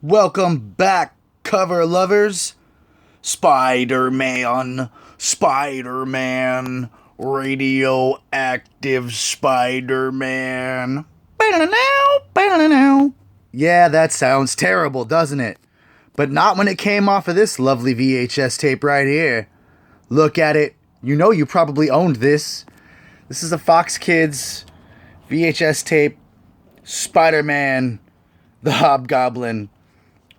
Welcome back, cover lovers. Spider-Man, Spider-Man, radioactive Spider-Man. Ba-da-da-now. Yeah, that sounds terrible, doesn't it? But not when it came off of this lovely VHS tape right here. Look at it. You know you probably owned this. This is a Fox Kids VHS tape. Spider-Man, the Hobgoblin.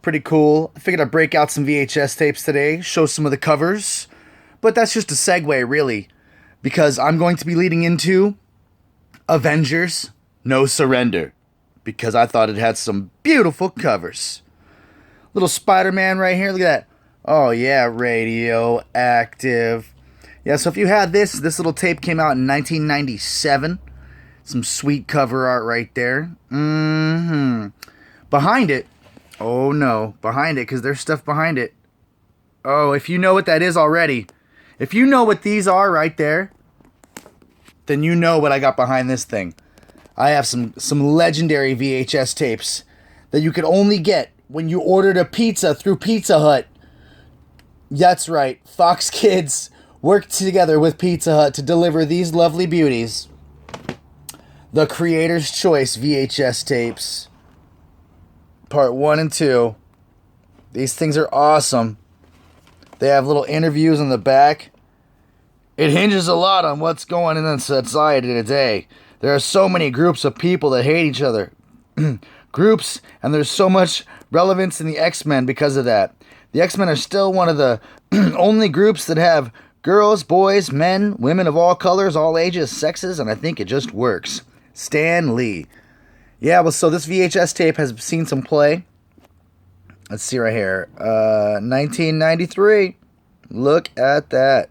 Pretty cool. I figured I'd break out some VHS tapes today, show some of the covers. But that's just a segue, really. Because I'm going to be leading into Avengers No Surrender. Because I thought it had some beautiful covers. Little Spider-Man right here. Look at that. Oh, yeah, radioactive. Yeah, so if you had this little tape came out in 1997. Some sweet cover art right there. Behind it. Oh, no. Behind it, because there's stuff behind it. Oh, if you know what that is already. If you know what these are right there, then you know what I got behind this thing. I have some legendary VHS tapes that you could only get when you ordered a pizza through Pizza Hut. That's right. Fox Kids worked together with Pizza Hut to deliver these lovely beauties. The Creator's Choice VHS tapes. Part 1 and 2. These things are awesome. They have little interviews on the back. It hinges a lot on what's going on in society today. There are so many groups of people that hate each other. Groups, and there's so much relevance in the X-Men because of that. The X-Men are still one of the only groups that have girls, boys, men, women of all colors, all ages, sexes, and I think it just works. Stan Lee. Yeah, well, so this VHS tape has seen some play. Let's see right here. 1993. Look at that.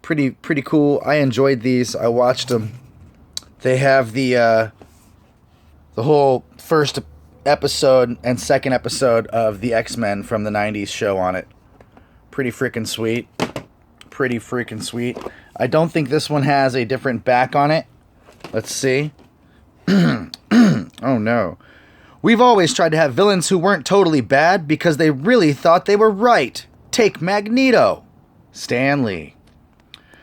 Pretty cool. I enjoyed these. I watched them. They have the whole first episode and second episode of the X-Men from the 90s show on it. Pretty freaking sweet. Pretty freaking sweet. I don't think this one has a different back on it. Let's see. Oh no. We've always tried to have villains who weren't totally bad because they really thought they were right. Take Magneto. Stan Lee.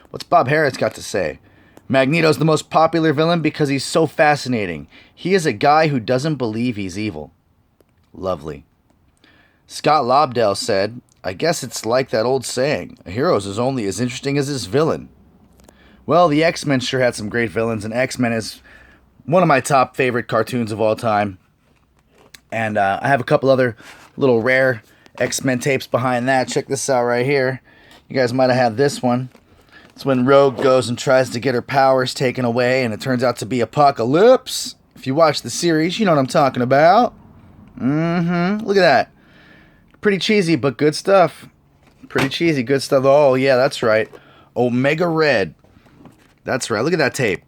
What's Bob Harris got to say? Magneto's the most popular villain because he's so fascinating. He is a guy who doesn't believe he's evil. Lovely. Scott Lobdell said, I guess it's like that old saying, a hero is only as interesting as his villain. Well, the X-Men sure had some great villains, and X-Men is one of my top favorite cartoons of all time. And I have a couple other little rare X-Men tapes behind that. Check this out right here. You guys might have had this one. It's when Rogue goes and tries to get her powers taken away, and it turns out to be Apocalypse. If you watch the series, you know what I'm talking about. Look at that. Pretty cheesy, but good stuff. Pretty cheesy, good stuff. Oh, yeah, that's right. Omega Red. That's right. Look at that tape.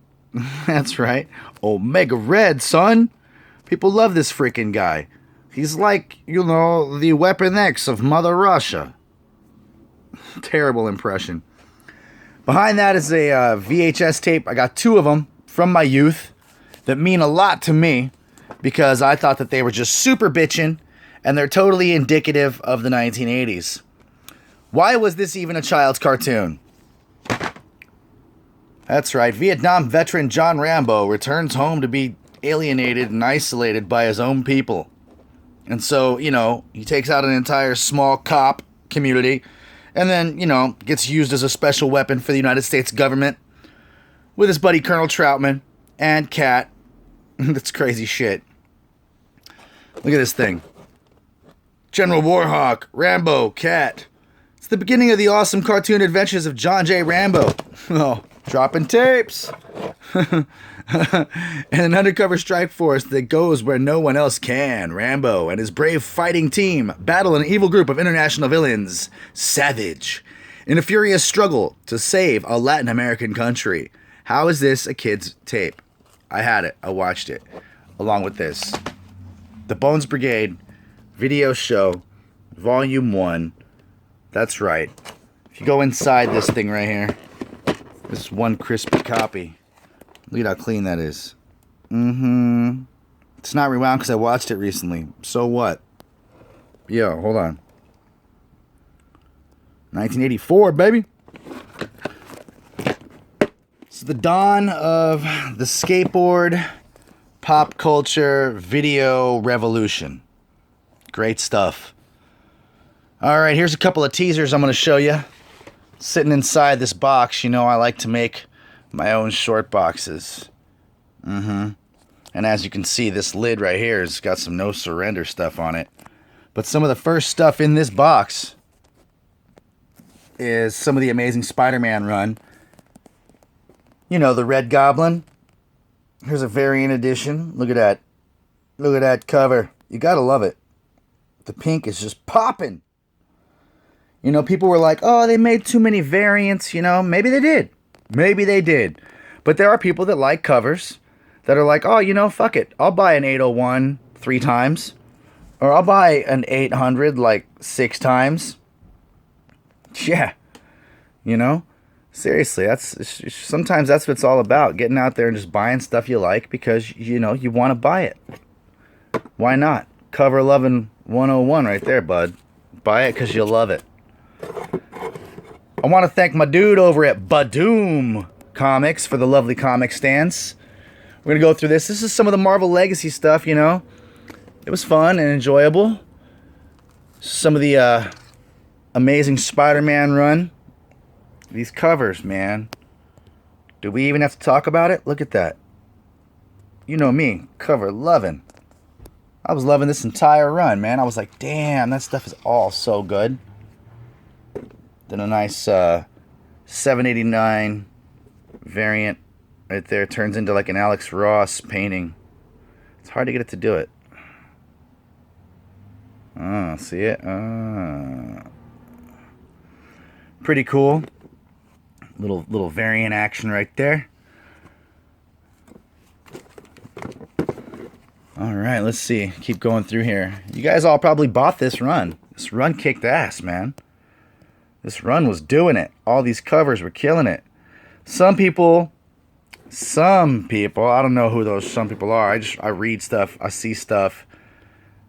That's right. Omega Red, son. People love this freaking guy. He's like, the Weapon X of Mother Russia. Terrible impression. Behind that is a VHS tape. I got 2 of them from my youth that mean a lot to me because I thought that they were just super bitchin' and they're totally indicative of the 1980s. Why was this even a child's cartoon? That's right. Vietnam veteran John Rambo returns home to be alienated and isolated by his own people. And so, he takes out an entire small cop community and then, gets used as a special weapon for the United States government with his buddy Colonel Troutman and Cat. That's crazy shit. Look at this thing. General Warhawk, Rambo, Cat. It's the beginning of the awesome cartoon adventures of John J. Rambo. Oh, dropping tapes. And an undercover strike force that goes where no one else can. Rambo and his brave fighting team battle an evil group of international villains, Savage, in a furious struggle to save a Latin American country. How is this a kid's tape? I had it. I watched it. Along with this. The Bones Brigade video show, Volume 1. That's right. If you go inside this thing right here, this is one crispy copy. Look at how clean that is. It's not rewound because I watched it recently. So what? Yo, hold on. 1984, baby. It's the dawn of the skateboard pop culture video revolution. Great stuff. All right, here's a couple of teasers I'm going to show you. Sitting inside this box, you know I like to make my own short boxes. And as you can see, this lid right here has got some No Surrender stuff on it. But some of the first stuff in this box is some of the Amazing Spider-Man run. You know, the Red Goblin. Here's a variant edition. Look at that. Look at that cover. You gotta love it. The pink is just popping. You know, people were like, oh, they made too many variants, you know. Maybe they did. Maybe they did. But there are people that like covers that are like, oh, you know, fuck it. I'll buy an 801 3 times. Or I'll buy an 800 like 6 times. Yeah. You know? Seriously, sometimes that's what it's all about. Getting out there and just buying stuff you like because, you know, you want to buy it. Why not? Cover loving 101 right there, bud. Buy it because you love it. I want to thank my dude over at Badoom Comics for the lovely comic stands. We're going to go through this. This is some of the Marvel Legacy stuff, you know. It was fun and enjoyable. Some of the Amazing Spider-Man run. These covers, man. Do we even have to talk about it? Look at that. You know me, cover loving. I was loving this entire run, man. I was like, damn, that stuff is all so good. Then a nice 789 variant right there turns into like an Alex Ross painting. It's hard to get it to do it. Oh, see it? Pretty cool. Little variant action right there. Alright, let's see. Keep going through here. You guys all probably bought this run. This run kicked ass, man. This run was doing it. All these covers were killing it. Some people, I don't know who those some people are. I read stuff, I see stuff,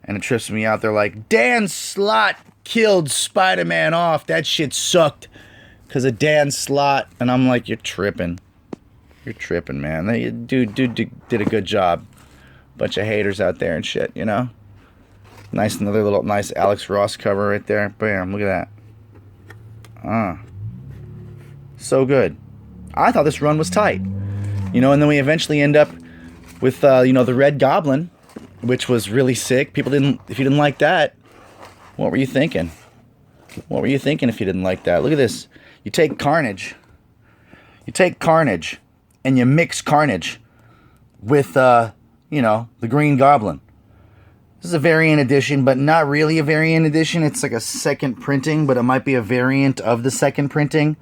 and it trips me out. They're like, Dan Slott killed Spider-Man off. That shit sucked because of Dan Slott. And I'm like, you're tripping. You're tripping, man. Dude did a good job. Bunch of haters out there and shit, you know? Nice, another little nice Alex Ross cover right there. Bam, look at that. So good. I thought this run was tight. You know, and then we eventually end up with, you know, the Red Goblin, which was really sick. If you didn't like that, what were you thinking? What were you thinking if you didn't like that? Look at this. You take Carnage. You take Carnage and you mix Carnage with, you know, the Green Goblin. This is a variant edition, but not really a variant edition. It's like a second printing, but it might be a variant of the second printing.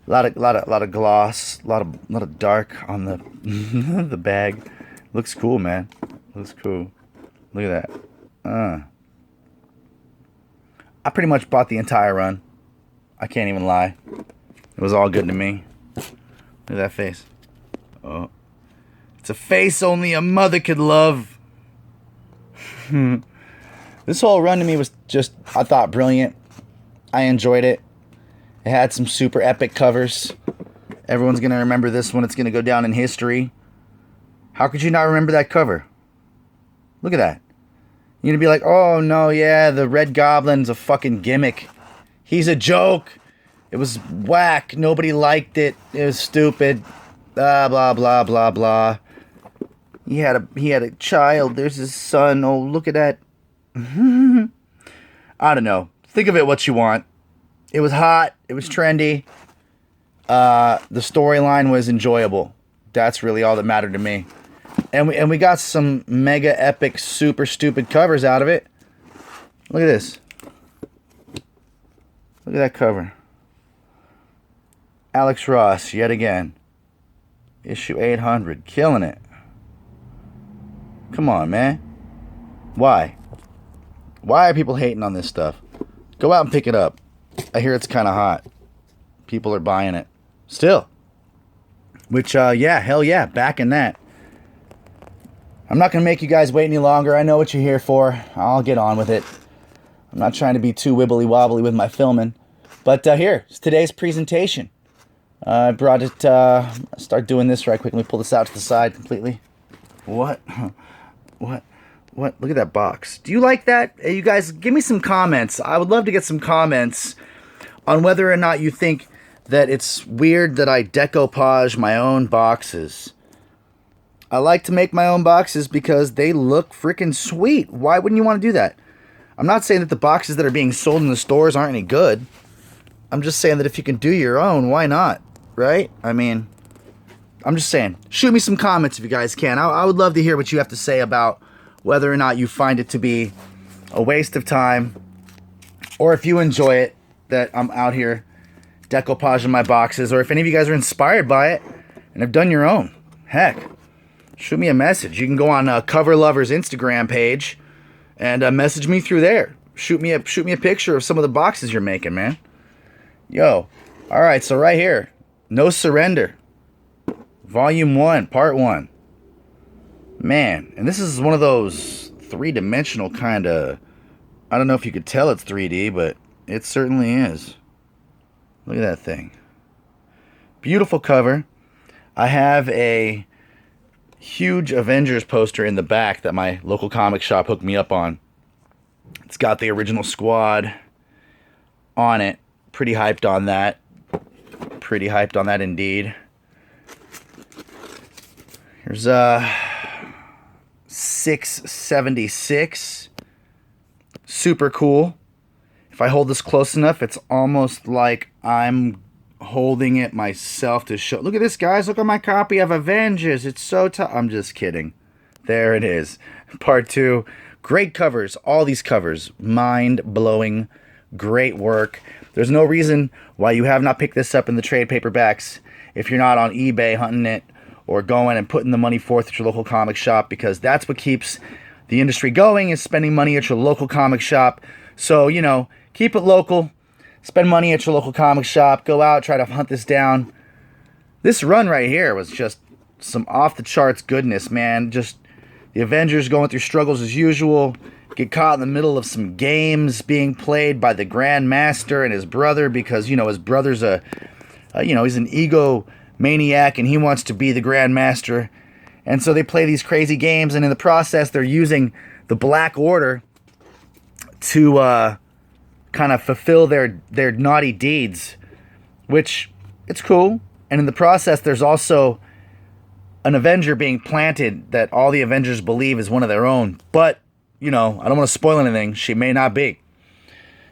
A lot of gloss, a lot of dark on the the bag. Looks cool, man. Looks cool. Look at that. I pretty much bought the entire run. I can't even lie. It was all good to me. Look at that face. Oh. It's a face only a mother could love. This whole run to me was just, I thought, brilliant. I enjoyed it. It had some super epic covers. Everyone's going to remember this one. It's going to go down in history. How could you not remember that cover? Look at that. You're going to be like, oh, no, yeah, the Red Goblin's a fucking gimmick. He's a joke. It was whack. Nobody liked it. It was stupid. Blah, blah, blah, blah, blah. He had a child. There's his son. Oh, look at that. I don't know. Think of it what you want. It was hot. It was trendy. The storyline was enjoyable. That's really all that mattered to me. And we got some mega epic, super stupid covers out of it. Look at this. Look at that cover. Alex Ross, yet again. Issue 800. Killing it. Come on, man. Why? Why are people hating on this stuff? Go out and pick it up. I hear it's kind of hot. People are buying it. Still. Which, yeah, hell yeah, back in that. I'm not going to make you guys wait any longer. I know what you're here for. I'll get on with it. I'm not trying to be too wibbly-wobbly with my filming. But here's today's presentation. I brought it, start doing this right quick. Let me pull this out to the side completely. What? What? Look at that box. Do you like that? You guys, give me some comments. I would love to get some comments on whether or not you think that it's weird that I decoupage my own boxes. I like to make my own boxes because they look freaking sweet. Why wouldn't you want to do that? I'm not saying that the boxes that are being sold in the stores aren't any good. I'm just saying that if you can do your own, why not? Right? I mean, I'm just saying. Shoot me some comments if you guys can. I would love to hear what you have to say about whether or not you find it to be a waste of time, or if you enjoy it, that I'm out here decoupaging my boxes, or if any of you guys are inspired by it and have done your own. Heck, shoot me a message. You can go on Cover Lover's Instagram page and message me through there. Shoot me a picture of some of the boxes you're making, man. Yo, all right, so right here, No Surrender, Volume 1, Part 1. Man, and this is one of those three-dimensional kind of, I don't know if you could tell it's 3D, but it certainly is. Look at that thing. Beautiful cover. I have a huge Avengers poster in the back that my local comic shop hooked me up on. It's got the original squad on it. Pretty hyped on that. Pretty hyped on that indeed. Here's 676. Super cool. If I hold this close enough, it's almost like I'm holding it myself to show. Look at this, guys. Look at my copy of Avengers. It's so tough. I'm just kidding. There it is. Part 2. Great covers. All these covers. Mind-blowing. Great work. There's no reason why you have not picked this up in the trade paperbacks if you're not on eBay hunting it, or going and putting the money forth at your local comic shop, because that's what keeps the industry going, is spending money at your local comic shop. So, you know, keep it local. Spend money at your local comic shop. Go out, try to hunt this down. This run right here was just some off-the-charts goodness, man. Just the Avengers going through struggles as usual. Get caught in the middle of some games being played by the Grand Master and his brother, because, you know, his brother's he's an ego maniac and he wants to be the Grand Master. And so they play these crazy games, and in the process they're using the Black Order to kind of fulfill their naughty deeds, which it's cool. And in the process there's also an Avenger being planted that all the Avengers believe is one of their own, but you know, I don't want to spoil anything. She may not be.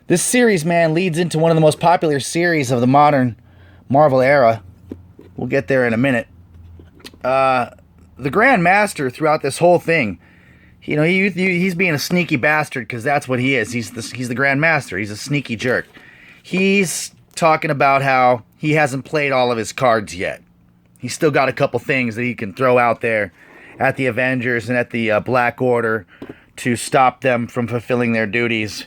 This series, man, leads into one of the most popular series of the modern Marvel era. We'll get there in a minute. The Grand Master throughout this whole thing, you know, he's being a sneaky bastard, because that's what he is. He's the Grand Master. He's a sneaky jerk. He's talking about how he hasn't played all of his cards yet. He's still got a couple things that he can throw out there at the Avengers and at the Black Order to stop them from fulfilling their duties.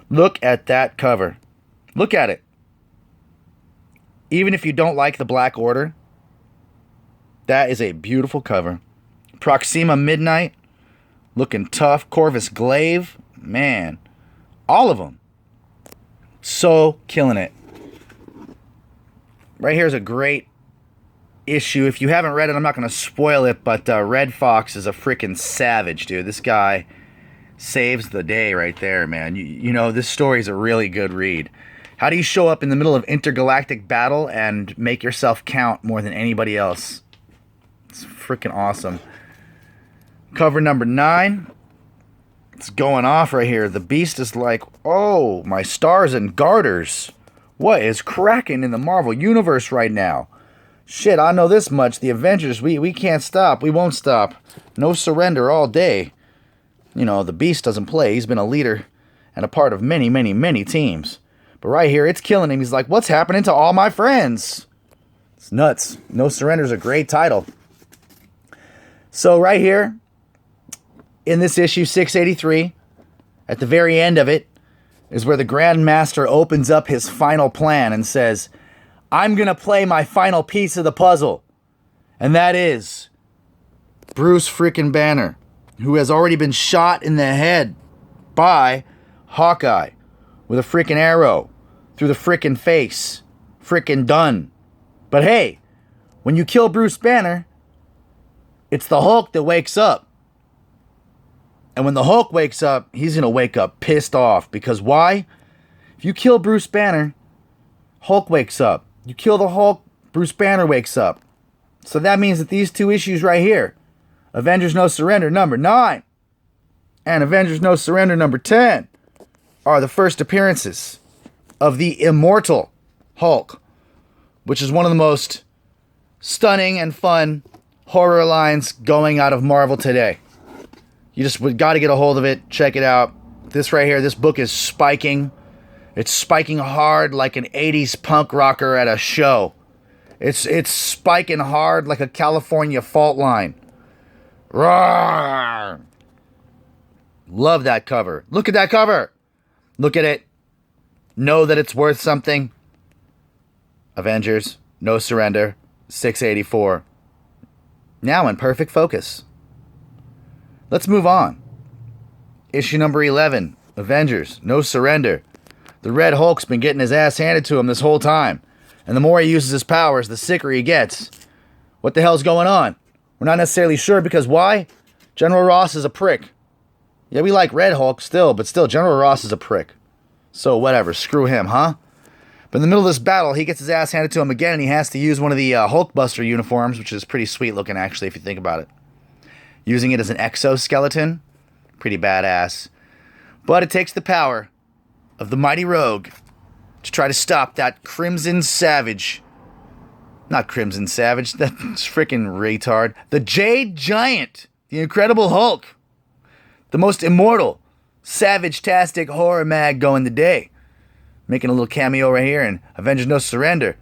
Look at that cover. Look at it. Even if you don't like the Black Order, that is a beautiful cover. Proxima Midnight, looking tough. Corvus Glaive, man, all of them, so killing it. Right here's a great issue. If you haven't read it, I'm not going to spoil it, but Red Fox is a freaking savage, dude. This guy saves the day right there, man. You know, this story is a really good read. How do you show up in the middle of intergalactic battle and make yourself count more than anybody else? It's freaking awesome. Cover number 9. It's going off right here. The Beast is like, oh, my stars and garters. What is cracking in the Marvel Universe right now? Shit, I know this much. The Avengers, we can't stop. We won't stop. No surrender all day. You know, the Beast doesn't play. He's been a leader and a part of many, many, many teams. But right here, it's killing him. He's like, what's happening to all my friends? It's nuts. No Surrender is a great title. So right here, in this issue 683, at the very end of it, is where the Grand Master opens up his final plan and says, I'm going to play my final piece of the puzzle. And that is Bruce freaking Banner. who has already been shot in the head by Hawkeye with a freaking arrow through the freaking face. Freaking done. But hey, when you kill Bruce Banner, it's the Hulk that wakes up. And when the Hulk wakes up, he's going to wake up pissed off. Because why? If you kill Bruce Banner, Hulk wakes up. You kill the Hulk, Bruce Banner wakes up. So that means that these two issues right here, Avengers No Surrender number 9 and Avengers No Surrender number 10, are the first appearances of the immortal Hulk, which is one of the most stunning and fun horror lines going out of Marvel today. You just got to get a hold of it. Check it out. This right here, this book is spiking. It's spiking hard like an 80s punk rocker at a show. It's spiking hard like a California fault line. Roar! Love that cover. Look at that cover. Look at it. Know that it's worth something. Avengers No Surrender 684. Now in perfect focus. Let's move on. Issue number 11, Avengers No Surrender. The Red Hulk's been getting his ass handed to him this whole time. And the more he uses his powers, the sicker he gets. What the hell's going on? We're not necessarily sure because why? General Ross is a prick. Yeah, we like Red Hulk still, but still, General Ross is a prick. So whatever, screw him, huh? But in the middle of this battle, he gets his ass handed to him again, and he has to use one of the Hulkbuster uniforms, which is pretty sweet looking, actually, if you think about it. Using it as an exoskeleton, pretty badass. But it takes the power of the mighty Rogue to try to stop that Crimson Savage. Not Crimson Savage, that's freaking retard. The Jade Giant, the Incredible Hulk. The most immortal, savage-tastic horror mag going today. Making a little cameo right here in Avengers No Surrender,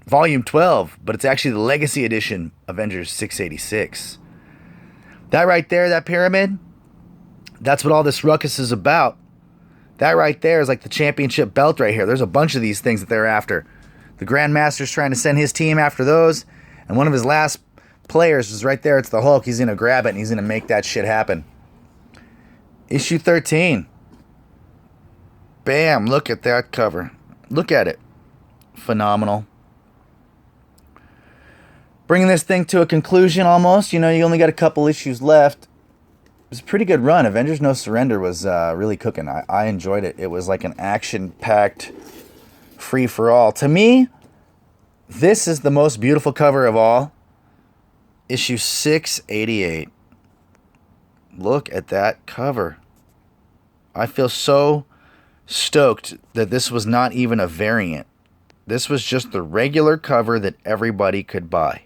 Volume 12, but it's actually the Legacy Edition, Avengers 686. That right there, that pyramid, that's what all this ruckus is about. That right there is like the championship belt right here. There's a bunch of these things that they're after. The Grandmaster's trying to send his team after those, and one of his last players is right there. It's the Hulk. He's going to grab it, and he's going to make that shit happen. Issue 13. Bam, look at that cover. Look at it. Phenomenal. Bringing this thing to a conclusion almost. You know, you only got a couple issues left. It was a pretty good run. Avengers No Surrender was really cooking. I enjoyed it. It was like an action-packed free-for-all. To me, this is the most beautiful cover of all. Issue 688. Look at that cover. I feel so stoked that this was not even a variant. This was just the regular cover that everybody could buy.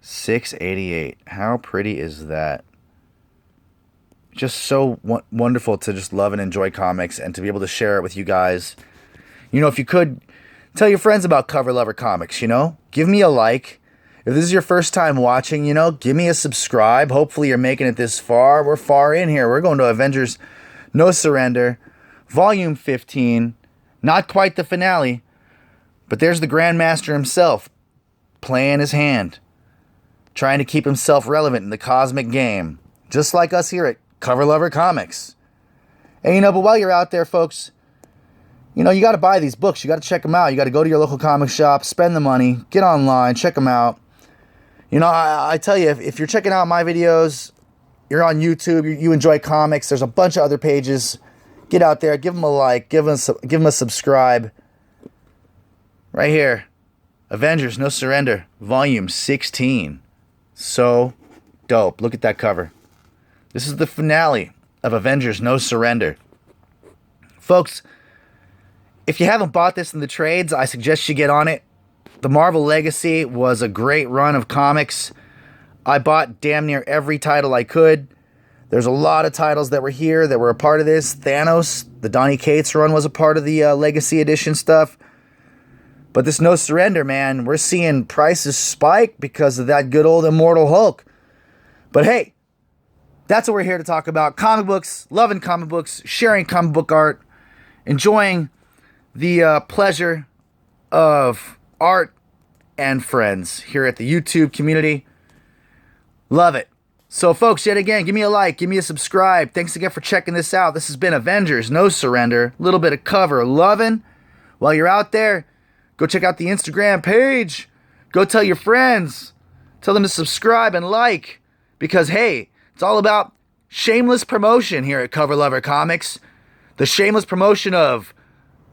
688. How pretty is that? Just so wonderful to just love and enjoy comics and to be able to share it with you guys. You know, if you could, tell your friends about Cover Lover Comics, you know? Give me a like. If this is your first time watching, you know, give me a subscribe. Hopefully you're making it this far. We're far in here. We're going to Avengers No Surrender, Volume 15. Not quite the finale, but there's the Grandmaster himself playing his hand, trying to keep himself relevant in the cosmic game, just like us here at Cover Lover Comics. And you know, but while you're out there, folks, you know, you got to buy these books. You got to check them out. You got to go to your local comic shop, spend the money, get online, check them out. You know, I tell you, if you're checking out my videos, you're on YouTube, you enjoy comics, there's a bunch of other pages. Get out there, give them a like, give them a subscribe. Right here, Avengers No Surrender, Volume 16. So dope. Look at that cover. This is the finale of Avengers No Surrender. Folks, if you haven't bought this in the trades, I suggest you get on it. The Marvel Legacy was a great run of comics. I bought damn near every title I could. There's a lot of titles that were here that were a part of this. Thanos, the Donny Cates run was a part of the Legacy Edition stuff. But this No Surrender, man, we're seeing prices spike because of that good old Immortal Hulk. But hey, that's what we're here to talk about. Comic books, loving comic books, sharing comic book art, enjoying the pleasure of art and friends here at the YouTube community. Love it. So, folks, yet again, give me a like, give me a subscribe. Thanks again for checking this out. This has been Avengers No Surrender. A little bit of cover loving. While you're out there, go check out the Instagram page. Go tell your friends. Tell them to subscribe and like. Because, hey, it's all about shameless promotion here at Cover Lover Comics. The shameless promotion of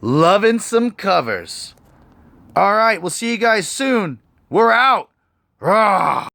loving some covers. All right, we'll see you guys soon. We're out. Rah!